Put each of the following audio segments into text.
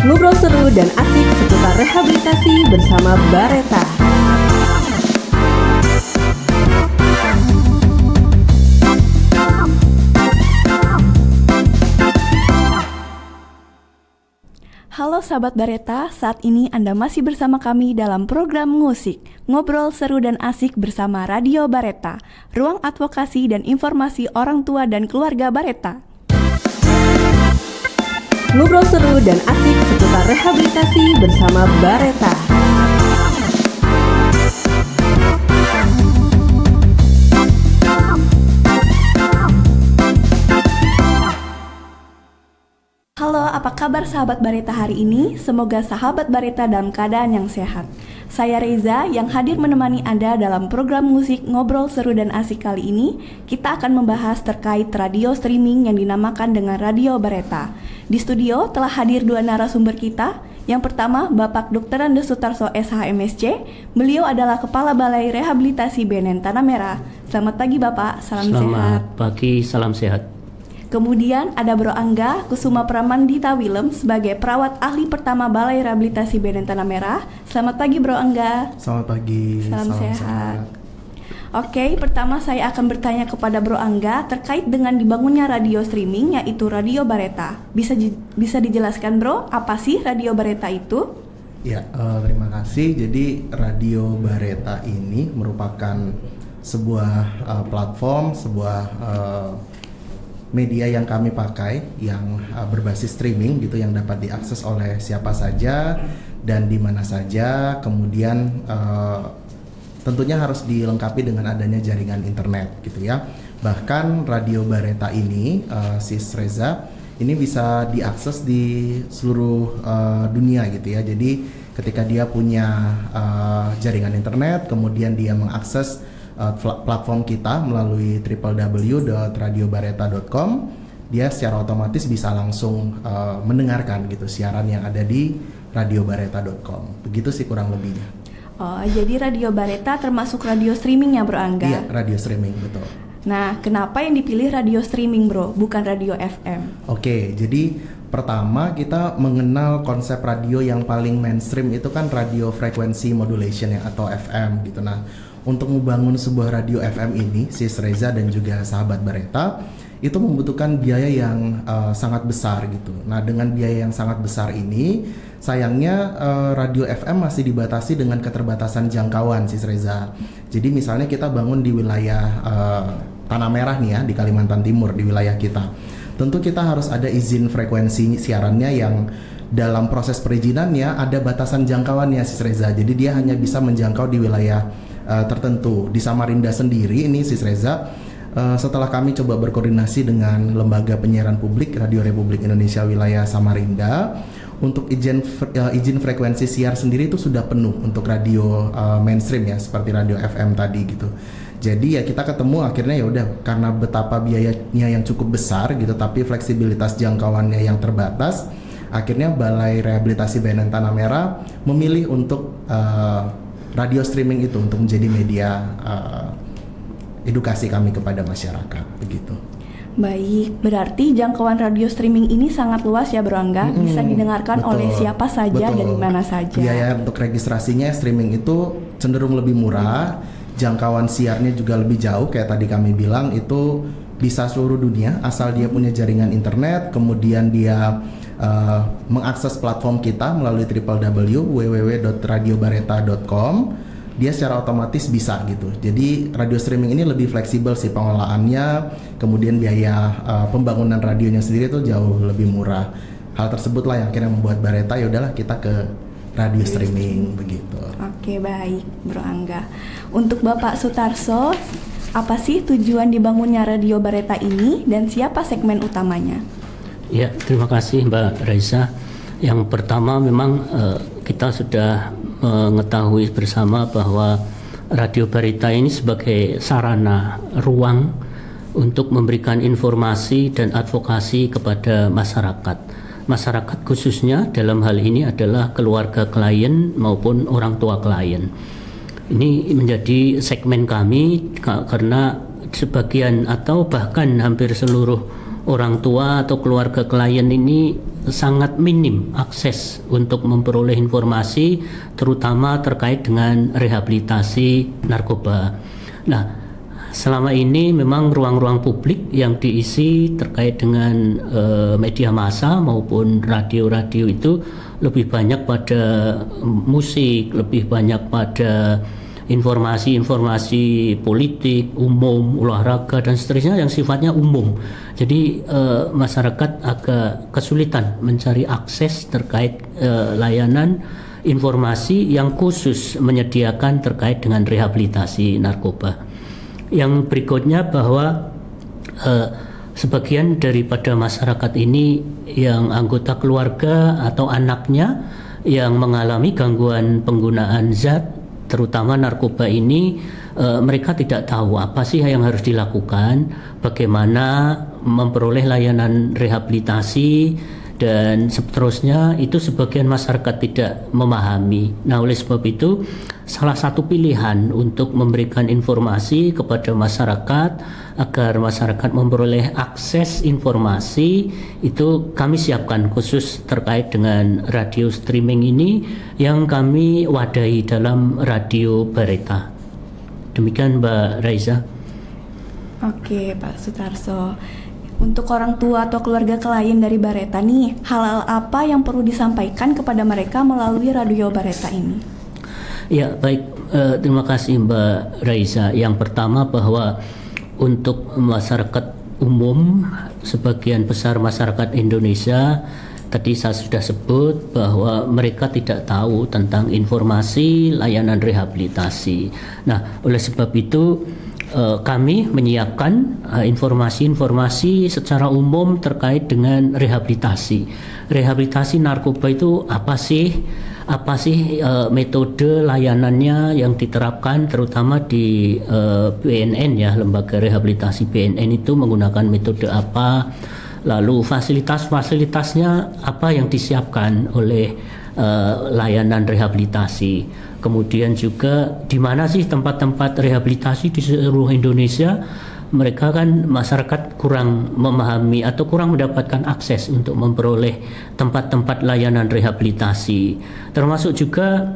Ngobrol seru dan asik seputar rehabilitasi bersama Bareta. Halo sahabat Bareta, saat ini Anda masih bersama kami dalam program musik Ngobrol Seru dan Asik bersama Radio Bareta, ruang advokasi dan informasi orang tua dan keluarga Bareta. Ngobrol seru dan asik seputar rehabilitasi bersama Bareta. Halo, apa kabar sahabat Bareta hari ini? Semoga sahabat Bareta dalam keadaan yang sehat. Saya Reza yang hadir menemani Anda dalam program musik Ngobrol Seru dan Asik kali ini. Kita akan membahas terkait radio streaming yang dinamakan dengan Radio Bareta. Di studio telah hadir dua narasumber kita. Yang pertama, Bapak Dr. Andes Sutarso SH.MSc. Beliau adalah Kepala Balai Rehabilitasi BNN Tanah Merah. Selamat pagi Bapak, salam sehat. Selamat pagi, salam sehat. Kemudian ada Bro Angga Kusuma Pramandita Willem sebagai perawat ahli pertama Balai Rehabilitasi BNN Tanah Merah. Selamat pagi Bro Angga. Selamat pagi. Salam sehat. Oke, pertama saya akan bertanya kepada Bro Angga terkait dengan dibangunnya radio streaming yaitu Radio Bareta. Bisa dijelaskan Bro, apa sih Radio Bareta itu? Ya, terima kasih. Jadi Radio Bareta ini merupakan sebuah platform, sebuah media yang kami pakai yang berbasis streaming gitu, yang dapat diakses oleh siapa saja dan di mana saja. Kemudian tentunya harus dilengkapi dengan adanya jaringan internet gitu ya. Bahkan Radio Bareta ini, Sis Reza, ini bisa diakses di seluruh dunia gitu ya. Jadi ketika dia punya jaringan internet, kemudian dia mengakses platform kita melalui www.radiobareta.com, dia secara otomatis bisa langsung mendengarkan gitu siaran yang ada di radiobareta.com. Begitu sih kurang lebihnya. Oh, jadi Radio Bareta termasuk radio streaming ya Bro Angga? Iya, radio streaming, betul. Nah, kenapa yang dipilih radio streaming Bro, bukan radio FM? Oke, jadi pertama kita mengenal konsep radio yang paling mainstream itu kan radio frequency modulation ya, atau FM gitu. Nah, untuk membangun sebuah radio FM ini, Sis Reza dan juga sahabat Bareta, itu membutuhkan biaya yang sangat besar gitu. Nah, dengan biaya yang sangat besar ini, sayangnya radio FM masih dibatasi dengan keterbatasan jangkauan, Sis Reza. Jadi misalnya kita bangun di wilayah Tanah Merah nih ya, di Kalimantan Timur, di wilayah kita. Tentu kita harus ada izin frekuensi siarannya yang dalam proses perizinannya ada batasan jangkauannya, Sis Reza. Jadi dia hanya bisa menjangkau di wilayah tertentu. Di Samarinda sendiri ini, Sis Reza, setelah kami coba berkoordinasi dengan Lembaga Penyiaran Publik Radio Republik Indonesia wilayah Samarinda, untuk izin frekuensi siar sendiri itu sudah penuh untuk radio mainstream ya, seperti radio FM tadi gitu. Jadi ya kita ketemu akhirnya ya udah, karena betapa biayanya yang cukup besar gitu, tapi fleksibilitas jangkauannya yang terbatas, akhirnya Balai Rehabilitasi BNN Tanah Merah memilih untuk radio streaming itu untuk menjadi media edukasi kami kepada masyarakat, begitu. Baik, berarti jangkauan radio streaming ini sangat luas ya Bro Angga, bisa didengarkan oleh siapa saja dan di mana saja. Biaya untuk registrasinya streaming itu cenderung lebih murah, jangkauan siarnya juga lebih jauh, kayak tadi kami bilang itu bisa seluruh dunia asal dia punya jaringan internet, kemudian dia mengakses platform kita melalui www.radiobareta.com, dia secara otomatis bisa gitu. Jadi radio streaming ini lebih fleksibel sih pengelolaannya, kemudian biaya pembangunan radionya sendiri itu jauh lebih murah. Hal tersebutlah yang akhirnya membuat Bareta ya udahlah kita ke radio streaming begitu. Oke, baik Bro Angga. Untuk Bapak Sutarso, apa sih tujuan dibangunnya Radio Bareta ini dan siapa segmen utamanya? Ya, terima kasih Mbak Reza. Yang pertama memang kita sudah mengetahui bersama bahwa Radio Bareta ini sebagai sarana ruang untuk memberikan informasi dan advokasi kepada masyarakat. Masyarakat khususnya dalam hal ini adalah keluarga klien maupun orang tua klien. Ini menjadi segmen kami karena sebagian atau bahkan hampir seluruh orang tua atau keluarga klien ini sangat minim akses untuk memperoleh informasi, terutama terkait dengan rehabilitasi narkoba. Nah, selama ini memang ruang-ruang publik yang diisi terkait dengan media massa maupun radio-radio itu lebih banyak pada musik, lebih banyak pada informasi-informasi politik, umum, olahraga dan seterusnya yang sifatnya umum. Jadi masyarakat agak kesulitan mencari akses terkait layanan informasi yang khusus menyediakan terkait dengan rehabilitasi narkoba. Yang berikutnya bahwa sebagian daripada masyarakat ini yang anggota keluarga atau anaknya yang mengalami gangguan penggunaan zat terutama narkoba ini, mereka tidak tahu apa sih yang harus dilakukan, bagaimana memperoleh layanan rehabilitasi dan seterusnya. Itu sebagian masyarakat tidak memahami. Nah, oleh sebab itu salah satu pilihan untuk memberikan informasi kepada masyarakat agar masyarakat memperoleh akses informasi itu kami siapkan khusus terkait dengan radio streaming ini yang kami wadahi dalam Radio Bareta. Demikian Mbak Raiza. Oke Pak Sutarso, untuk orang tua atau keluarga klien dari Bareta nih, hal-hal apa yang perlu disampaikan kepada mereka melalui Radio Bareta ini? Ya baik, terima kasih Mbak Raiza. Yang pertama bahwa untuk masyarakat umum, sebagian besar masyarakat Indonesia tadi saya sudah sebut bahwa mereka tidak tahu tentang informasi layanan rehabilitasi. Nah, oleh sebab itu kami menyiapkan informasi-informasi secara umum terkait dengan rehabilitasi. Rehabilitasi narkoba itu apa sih? Apa sih metode layanannya yang diterapkan terutama di BNN ya, lembaga rehabilitasi BNN itu menggunakan metode apa, lalu fasilitas-fasilitasnya apa yang disiapkan oleh layanan rehabilitasi, kemudian juga di mana sih tempat-tempat rehabilitasi di seluruh Indonesia. Mereka kan masyarakat kurang memahami atau kurang mendapatkan akses untuk memperoleh tempat-tempat layanan rehabilitasi, termasuk juga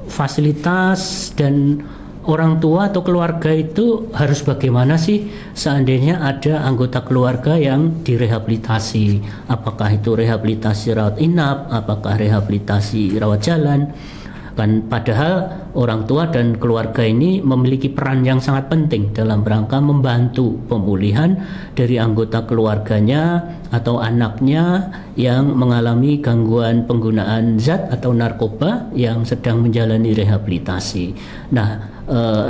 fasilitas dan orang tua atau keluarga itu harus bagaimana sih seandainya ada anggota keluarga yang direhabilitasi, apakah itu rehabilitasi rawat inap, apakah rehabilitasi rawat jalan. Kan padahal orang tua dan keluarga ini memiliki peran yang sangat penting dalam rangka membantu pemulihan dari anggota keluarganya atau anaknya yang mengalami gangguan penggunaan zat atau narkoba yang sedang menjalani rehabilitasi. Nah,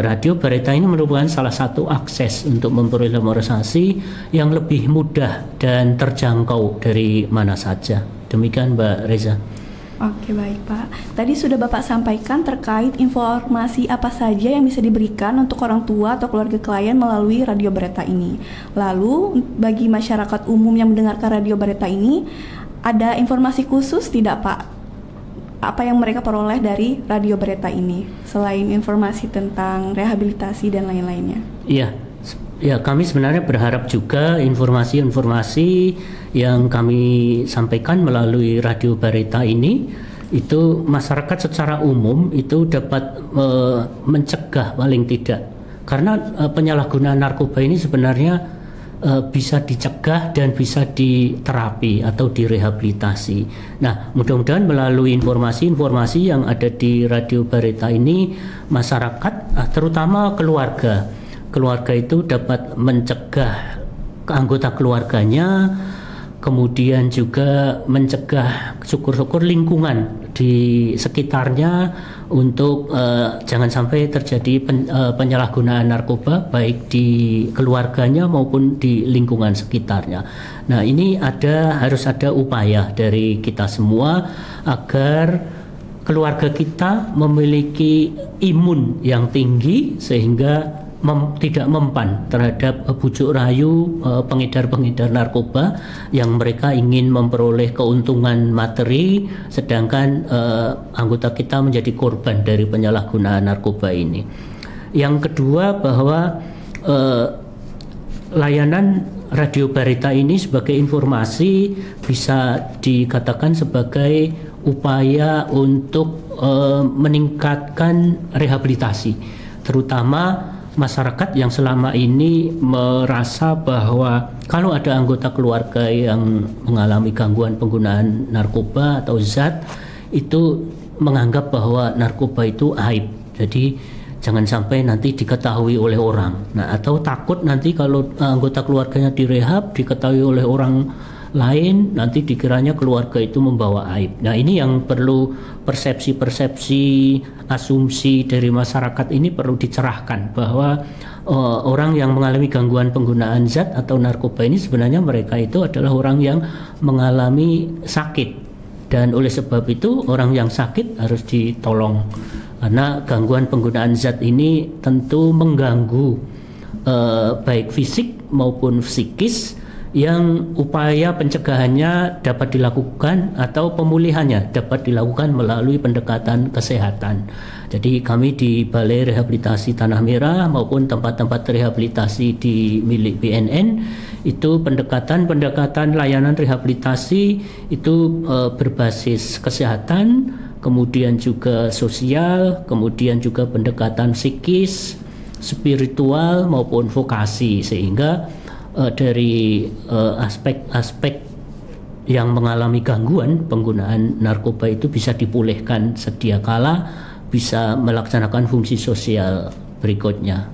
Radio Bareta ini merupakan salah satu akses untuk memperoleh informasi yang lebih mudah dan terjangkau dari mana saja. Demikian Mbak Reza. Oke baik Pak, tadi sudah Bapak sampaikan terkait informasi apa saja yang bisa diberikan untuk orang tua atau keluarga klien melalui Radio Bareta ini. Lalu bagi masyarakat umum yang mendengarkan Radio Bareta ini, ada informasi khusus tidak Pak? Apa yang mereka peroleh dari Radio Bareta ini selain informasi tentang rehabilitasi dan lain-lainnya? Iya. Ya, kami sebenarnya berharap juga informasi-informasi yang kami sampaikan melalui Radio Bareta ini itu masyarakat secara umum itu dapat mencegah paling tidak, karena penyalahgunaan narkoba ini sebenarnya bisa dicegah dan bisa diterapi atau direhabilitasi. Nah, mudah-mudahan melalui informasi-informasi yang ada di Radio Bareta ini masyarakat terutama keluarga itu dapat mencegah anggota keluarganya, kemudian juga mencegah syukur-syukur lingkungan di sekitarnya untuk jangan sampai terjadi penyalahgunaan narkoba baik di keluarganya maupun di lingkungan sekitarnya. Nah, ini harus ada upaya dari kita semua agar keluarga kita memiliki imun yang tinggi sehingga tidak mempan terhadap bujuk rayu pengedar-pengedar narkoba yang mereka ingin memperoleh keuntungan materi, sedangkan anggota kita menjadi korban dari penyalahgunaan narkoba ini. Yang kedua bahwa layanan Radio Barita ini sebagai informasi bisa dikatakan sebagai upaya untuk meningkatkan rehabilitasi, terutama masyarakat yang selama ini merasa bahwa kalau ada anggota keluarga yang mengalami gangguan penggunaan narkoba atau zat, itu menganggap bahwa narkoba itu aib. Jadi jangan sampai nanti diketahui oleh orang. Nah, atau takut nanti kalau anggota keluarganya direhab diketahui oleh orang lain, nanti dikiranya keluarga itu membawa aib. Nah, ini yang perlu persepsi-persepsi, asumsi dari masyarakat ini perlu dicerahkan bahwa orang yang mengalami gangguan penggunaan zat atau narkoba ini sebenarnya mereka itu adalah orang yang mengalami sakit, dan oleh sebab itu orang yang sakit harus ditolong karena gangguan penggunaan zat ini tentu mengganggu baik fisik maupun psikis, yang upaya pencegahannya dapat dilakukan atau pemulihannya dapat dilakukan melalui pendekatan kesehatan. Jadi kami di Balai Rehabilitasi Tanah Merah maupun tempat-tempat rehabilitasi di milik BNN itu pendekatan layanan rehabilitasi itu berbasis kesehatan, kemudian juga sosial, kemudian juga pendekatan psikis, spiritual maupun vokasi, sehingga dari aspek-aspek yang mengalami gangguan penggunaan narkoba itu bisa dipulihkan sedia kala, bisa melaksanakan fungsi sosial berikutnya.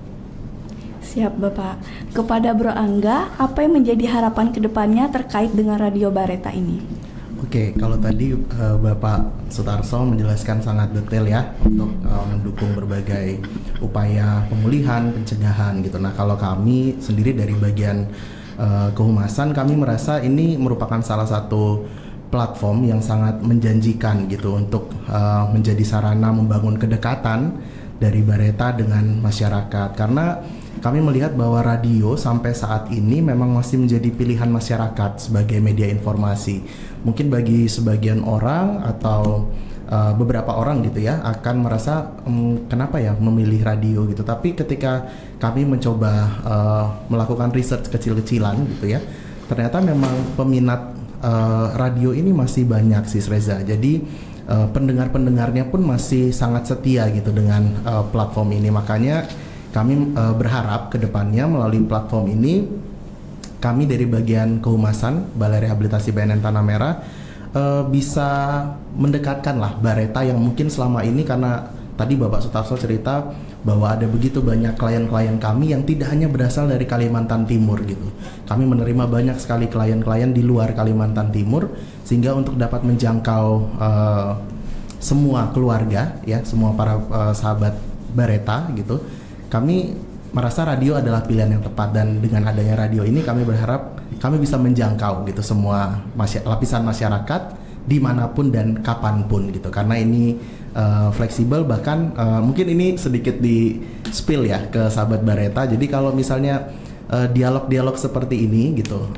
Siap Bapak. Kepada Bro Angga, apa yang menjadi harapan kedepannya terkait dengan Radio Barita ini? Oke, kalau tadi Bapak Sutarso menjelaskan sangat detail ya untuk mendukung berbagai upaya pemulihan, pencegahan gitu. Nah, kalau kami sendiri dari bagian kehumasan, kami merasa ini merupakan salah satu platform yang sangat menjanjikan gitu untuk menjadi sarana membangun kedekatan dari Bareta dengan masyarakat. Karena kami melihat bahwa radio sampai saat ini memang masih menjadi pilihan masyarakat sebagai media informasi. Mungkin bagi sebagian orang atau beberapa orang gitu ya akan merasa kenapa ya memilih radio gitu. Tapi ketika kami mencoba melakukan research kecil-kecilan gitu ya, ternyata memang peminat radio ini masih banyak sih Reza. Jadi pendengar-pendengarnya pun masih sangat setia gitu dengan platform ini. Makanya kami berharap kedepannya melalui platform ini, kami dari bagian kehumasan Balai Rehabilitasi BNN Tanah Merah bisa mendekatkan lah Bareta yang mungkin selama ini, karena tadi Bapak Sutarso cerita bahwa ada begitu banyak klien-klien kami yang tidak hanya berasal dari Kalimantan Timur gitu. Kami menerima banyak sekali klien-klien di luar Kalimantan Timur, sehingga untuk dapat menjangkau semua keluarga ya, semua para sahabat Bareta gitu, kami merasa radio adalah pilihan yang tepat. Dan dengan adanya radio ini kami berharap kami bisa menjangkau gitu semua lapisan masyarakat dimanapun dan kapanpun gitu, karena ini fleksibel. Bahkan mungkin ini sedikit di spill ya ke sahabat Bareta. Jadi kalau misalnya dialog-dialog seperti ini gitu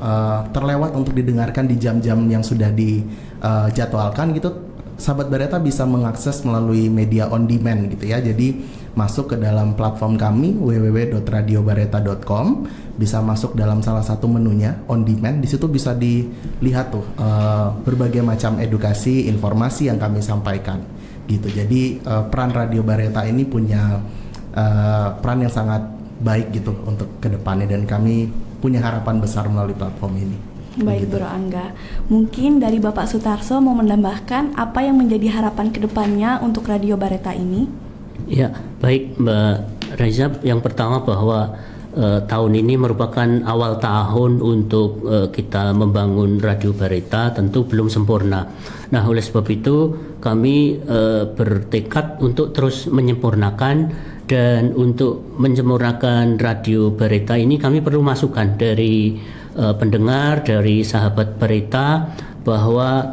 terlewat untuk didengarkan di jam-jam yang sudah dijadwalkan gitu, sahabat Bareta bisa mengakses melalui media on demand gitu ya. Jadi masuk ke dalam platform kami www.radiobareta.com, bisa masuk dalam salah satu menunya on demand. Di situ bisa dilihat tuh berbagai macam edukasi, informasi yang kami sampaikan gitu. Jadi peran Radio Bareta ini punya peran yang sangat baik gitu untuk kedepannya, dan kami punya harapan besar melalui platform ini. Baik gitu. Bro Angga, mungkin dari Bapak Sutarso mau menambahkan apa yang menjadi harapan kedepannya untuk Radio Bareta ini? Ya, baik Mbak Reza. Yang pertama bahwa tahun ini merupakan awal tahun untuk kita membangun Radio Bareta, tentu belum sempurna. Nah, oleh sebab itu kami bertekad untuk terus menyempurnakan, dan untuk menyempurnakan Radio Bareta ini kami perlu masukan dari pendengar, dari sahabat Bareta, bahwa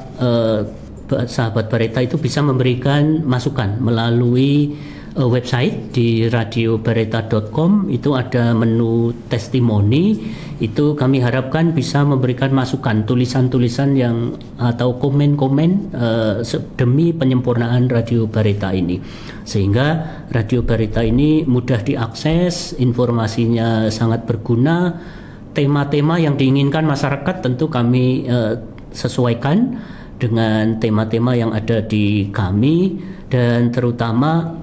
sahabat Bareta itu bisa memberikan masukan melalui website di radiobareta.com. Itu ada menu testimoni. Itu kami harapkan bisa memberikan masukan, tulisan-tulisan yang atau komen-komen demi penyempurnaan Radio Bareta ini, sehingga Radio Bareta ini mudah diakses, informasinya sangat berguna, tema-tema yang diinginkan masyarakat tentu kami sesuaikan dengan tema-tema yang ada di kami, dan terutama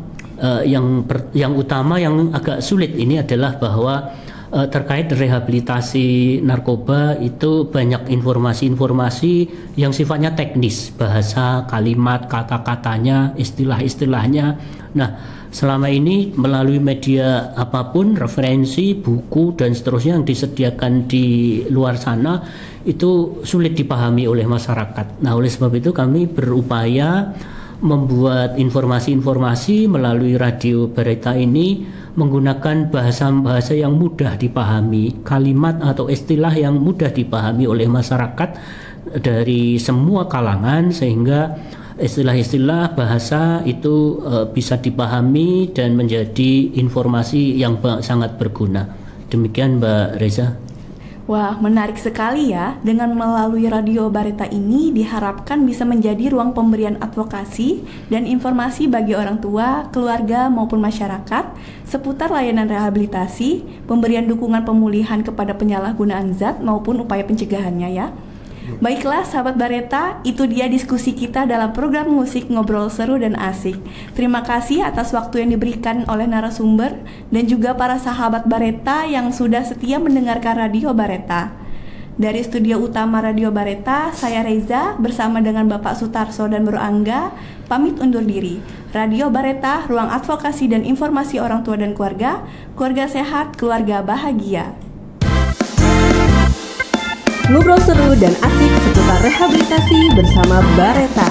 yang utama yang agak sulit ini adalah bahwa terkait rehabilitasi narkoba itu banyak informasi-informasi yang sifatnya teknis, bahasa, kalimat, kata-katanya, istilah-istilahnya. Nah, selama ini melalui media apapun, referensi, buku dan seterusnya yang disediakan di luar sana itu sulit dipahami oleh masyarakat. Nah, oleh sebab itu kami berupaya membuat informasi-informasi melalui Radio Bareta ini menggunakan bahasa-bahasa yang mudah dipahami, kalimat atau istilah yang mudah dipahami oleh masyarakat dari semua kalangan, sehingga istilah-istilah bahasa itu bisa dipahami dan menjadi informasi yang sangat berguna. Demikian Mbak Reza. Wah, menarik sekali ya. Dengan melalui Radio Bareta ini diharapkan bisa menjadi ruang pemberian advokasi dan informasi bagi orang tua, keluarga maupun masyarakat seputar layanan rehabilitasi, pemberian dukungan pemulihan kepada penyalahgunaan zat maupun upaya pencegahannya ya. Baiklah sahabat Bareta, itu dia diskusi kita dalam program musik Ngobrol Seru dan Asik. Terima kasih atas waktu yang diberikan oleh narasumber dan juga para sahabat Bareta yang sudah setia mendengarkan Radio Bareta. Dari studio utama Radio Bareta, saya Reza bersama dengan Bapak Sutarso dan Bro Angga pamit undur diri. Radio Bareta, ruang advokasi dan informasi orang tua dan keluarga sehat, keluarga bahagia. Ngobrol seru dan asik seputar rehabilitasi bersama Bareta.